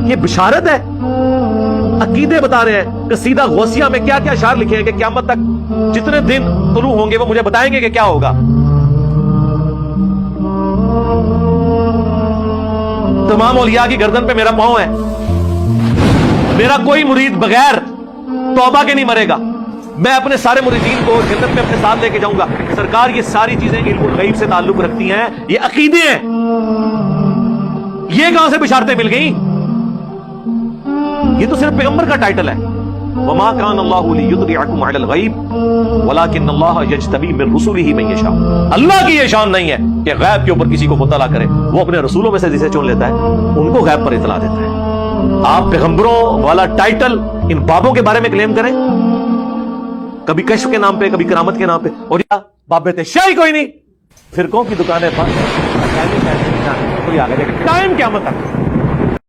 ये बिशारत है। अकीदे बता रहे हैं। कसीदा गौसिया में क्या क्या शार लिखे हैं कि क़यामत तक जितने दिन तुलू होंगे वो मुझे बताएंगे कि क्या होगा। तमाम औलिया की गर्दन पे मेरा पांव है। मेरा कोई मुरीद बगैर तौबा के नहीं मरेगा। मैं अपने सारे मुरीदीन को जन्नत में अपने साथ लेके जाऊंगा। सरकार ये सारी चीजें इल्मुल गैब से ताल्लुक रखती हैं, ये अकीदे हैं। ये कहां से बिशारतें मिल गई? ये तो सिर्फ पैगंबर का टाइटल है। वमा कान अल्लाहु लियुत्बिअकुम अलल गैब वलाकिन अल्लाह यज्तबी मिन रुसुलिही मन यशा। अल्लाह की ये शान नहीं है कि गैब के ऊपर किसी को मुत्तला करे। वो अपने रसूलों में से जिसे चुन लेता है उनको गैब पर इतला देता है। आप पैगंबरों वाला टाइटल इन बाबों के बारे में क्लेम करें, कभी कश्फ के नाम पे, कभी करामत के नाम पे, और या बाबे थे शाही कोई नहीं। फिरकों की दुकानें बंद, टाइम क्या मत तक